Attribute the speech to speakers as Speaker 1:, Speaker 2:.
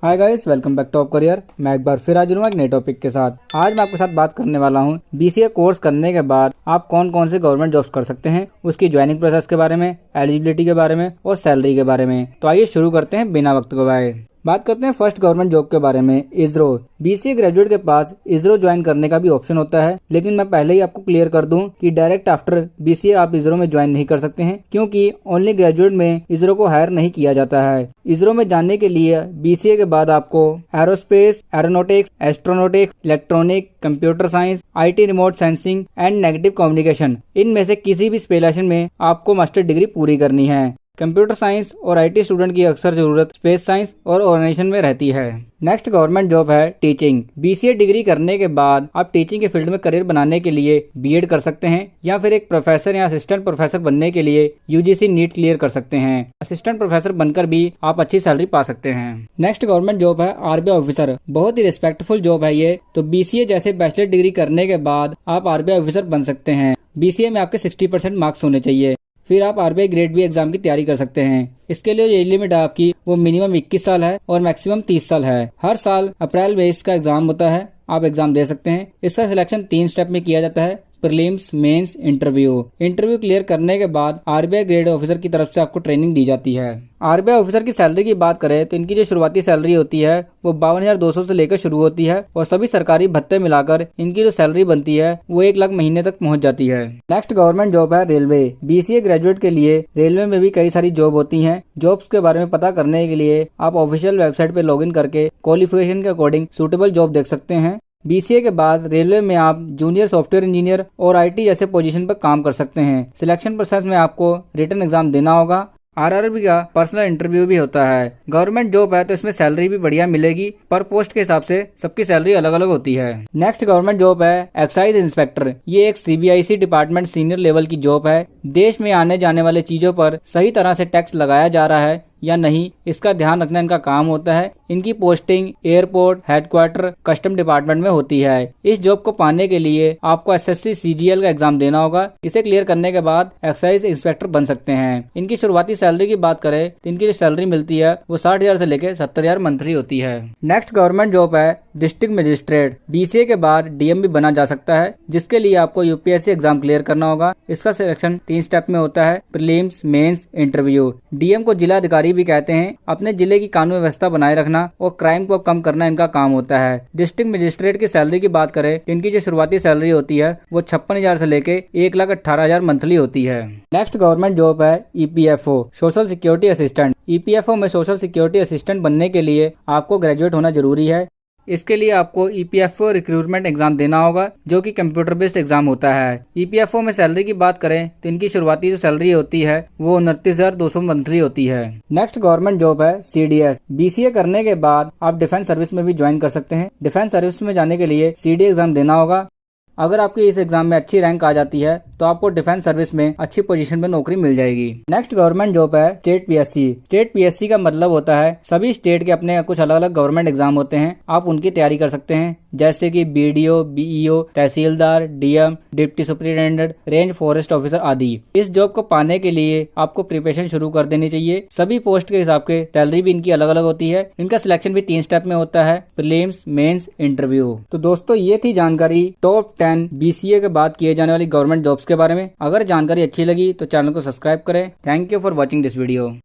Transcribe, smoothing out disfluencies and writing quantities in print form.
Speaker 1: Hi guys, welcome back to top career. मैं एक बार फिर हाजिर हूँ एक नए टॉपिक के साथ। आज मैं आपके साथ बात करने वाला हूँ बीसीए कोर्स करने के बाद आप कौन कौन से गवर्नमेंट जॉब्स कर सकते हैं, उसकी ज्वाइनिंग प्रोसेस के बारे में, एलिजिबिलिटी के बारे में और सैलरी के बारे में। तो आइए शुरू करते हैं बिना वक्त गवाए। बात करते हैं फर्स्ट गवर्नमेंट जॉब के बारे में, इसरो। बीसीए ग्रेजुएट के पास इसरो ज्वाइन करने का भी ऑप्शन होता है, लेकिन मैं पहले ही आपको क्लियर कर दूं कि डायरेक्ट आफ्टर बीसीए आप इसरो में ज्वाइन नहीं कर सकते हैं, क्योंकि ओनली ग्रेजुएट में इसरो को हायर नहीं किया जाता है। इसरो में जाने के लिए बीसीए के बाद आपको aerospace, aeronautics, astronautics, electronic, computer science, IT remote sensing and negative communication, इनमें से किसी भी स्पेशलाइजेशन में आपको मास्टर डिग्री पूरी करनी है। कंप्यूटर साइंस और आईटी स्टूडेंट की अक्सर जरूरत स्पेस साइंस और ऑर्गेनाइजेशन में रहती है। नेक्स्ट गवर्नमेंट जॉब है टीचिंग। बीसीए डिग्री करने के बाद आप टीचिंग के फील्ड में करियर बनाने के लिए बीएड कर सकते हैं, या फिर एक प्रोफेसर या असिस्टेंट प्रोफेसर बनने के लिए यूजीसी नीट क्लियर कर सकते हैं। असिस्टेंट प्रोफेसर बनकर भी आप अच्छी सैलरी पा सकते हैं। नेक्स्ट गवर्नमेंट जॉब है आरबीआई ऑफिसर। बहुत ही रिस्पेक्टफुल जॉब है ये। तो बीसीए जैसे बैचलर डिग्री करने के बाद आप आरबीआई ऑफिसर बन सकते हैं। बीसीए में आपके 60% मार्क्स होने चाहिए। फिर आप आरबीआई ग्रेड बी एग्जाम की तैयारी कर सकते हैं। इसके लिए एज लिमिट आपकी वो मिनिमम 21 साल है और मैक्सिमम 30 साल है। हर साल अप्रैल में इसका एग्जाम होता है, आप एग्जाम दे सकते हैं। इसका सिलेक्शन 3 स्टेप में किया जाता है, prelims, mains, interview. Interview clear करने के बाद आरबीआई ग्रेड ऑफिसर की तरफ से आपको ट्रेनिंग दी जाती है। आरबीआई ऑफिसर की सैलरी की बात करें तो इनकी जो शुरुआती सैलरी होती है वो 52,200 से लेकर शुरू होती है, और सभी सरकारी भत्ते मिलाकर इनकी जो सैलरी बनती है वो 1 लाख महीने तक पहुंच जाती है। नेक्स्ट गवर्नमेंट जॉब है रेलवे। बीसीए ग्रेजुएट के लिए रेलवे में भी कई सारी जॉब होती है। जॉब्स के बारे में पता करने के लिए आप ऑफिशियल वेबसाइट पे लॉगिन करके क्वालिफिकेशन के अकॉर्डिंग सूटेबल जॉब देख सकते हैं। बीसीए के बाद रेलवे में आप जूनियर सॉफ्टवेयर इंजीनियर और आईटी जैसे पोजीशन पर काम कर सकते हैं। सिलेक्शन प्रोसेस में आपको रिटन एग्जाम देना होगा। आरआरबी का पर्सनल इंटरव्यू भी होता है। गवर्नमेंट जॉब है तो इसमें सैलरी भी बढ़िया मिलेगी, पर पोस्ट के हिसाब से सबकी सैलरी अलग अलग होती है। नेक्स्ट गवर्नमेंट जॉब है एक्साइज इंस्पेक्टर। ये एक सीबीआईसी डिपार्टमेंट सीनियर लेवल की जॉब है। देश में आने जाने वाले चीजों पर सही तरह से टैक्स लगाया जा रहा है या नहीं, इसका ध्यान रखना इनका काम होता है। इनकी posting airport, headquarter, custom department में होती है। इस जॉब को पाने के लिए आपको एसएससी सीजीएल का एग्जाम देना होगा। इसे क्लियर करने के बाद एक्साइज इंस्पेक्टर बन सकते हैं। इनकी शुरुआती सैलरी की बात करें तो इनकी जो सैलरी मिलती है वो 60,000 से लेकर 70,000 मंथली होती है। नेक्स्ट गवर्नमेंट जॉब है डिस्ट्रिक्ट मजिस्ट्रेट। बीसीए के बाद डीएम भी बना जा सकता है, जिसके लिए आपको यूपीएससी एग्जाम क्लियर करना होगा। इसका सिलेक्शन 3 स्टेप में होता है, प्रीलिम्स, मेंस, इंटरव्यू। डीएम को जिला अधिकारी भी कहते हैं। अपने जिले की कानून व्यवस्था बनाए रखना और क्राइम को कम करना इनका काम होता है। डिस्ट्रिक्ट मजिस्ट्रेट की सैलरी की बात करें तो इनकी जो शुरुआती सैलरी होती है वो 56,000 से लेके 1,18,000 मंथली होती है। नेक्स्ट गवर्नमेंट जॉब है EPFO, social security assistant. EPFO में सोशल सिक्योरिटी असिस्टेंट बनने के लिए आपको ग्रेजुएट होना जरूरी है। इसके लिए आपको ईपीएफओ रिक्रूटमेंट एग्जाम देना होगा, जो कि कंप्यूटर बेस्ड एग्जाम होता है। ईपीएफओ में सैलरी की बात करें तो इनकी शुरुआती जो सैलरी होती है वो 29,200 मंथली होती है। नेक्स्ट गवर्नमेंट जॉब है सीडीएस। बीसीए करने के बाद आप डिफेंस सर्विस में भी ज्वाइन कर सकते हैं। डिफेंस सर्विस में जाने के लिए सीडी एग्जाम देना होगा। अगर आपकी इस एग्जाम में अच्छी रैंक आ जाती है तो आपको डिफेंस सर्विस में अच्छी पोजीशन में नौकरी मिल जाएगी। नेक्स्ट गवर्नमेंट जॉब है स्टेट पीएससी। स्टेट पीएससी का मतलब होता है सभी स्टेट के अपने कुछ अलग अलग गवर्नमेंट एग्जाम होते हैं, आप उनकी तैयारी कर सकते हैं, जैसे कि BDO, BEO, tehsildar, DM, deputy superintendent, range forest officer आदि। इस जॉब को पाने के लिए आपको प्रिपरेशन शुरू कर देनी चाहिए। सभी पोस्ट के हिसाब के सैलरी भी इनकी अलग अलग होती है। इनका सिलेक्शन भी 3 स्टेप में होता है, प्रीलिम्स, मेंस, इंटरव्यू। तो दोस्तों ये थी जानकारी टॉप 10 बीसीए के बाद किए जाने वाली गवर्नमेंट जॉब्स के बारे में। अगर जानकारी अच्छी लगी तो चैनल को सब्सक्राइब करें। Thank you for watching this video.